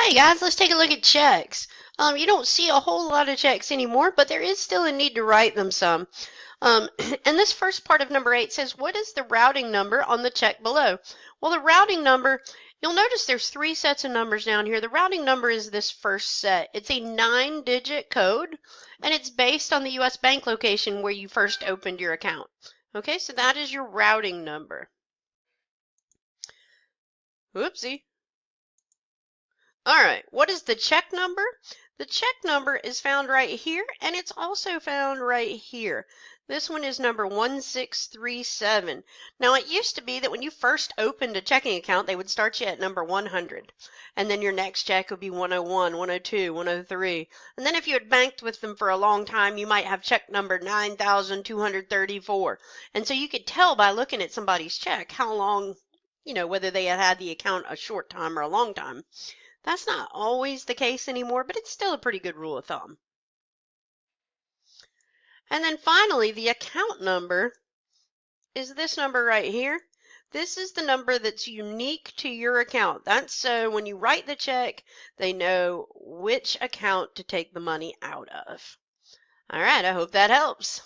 Hey guys, let's take a look at checks. You don't see a whole lot of checks anymore, but there is still a need to write them some. And this first part of number 8 says, what is the routing number on the check below? Well, the routing number, you'll notice there's 3 sets of numbers down here. The routing number is this first set. It's a 9-digit code, and it's based on the U.S. bank location where you first opened your account. Okay, so that is your routing number. Whoopsie. All right, what is the check number? The check number is found right here, and it's also found right here. This one is number 1637. Now, it used to be that when you first opened a checking account, they would start you at number 100. And then your next check would be 101, 102, 103. And then if you had banked with them for a long time, you might have check number 9234. And so you could tell by looking at somebody's check how long, whether they had had the account a short time or a long time. That's not always the case anymore, but it's still a pretty good rule of thumb. And then finally, the account number is this number right here. This is the number that's unique to your account. That's so when you write the check, they know which account to take the money out of. All right, I hope that helps.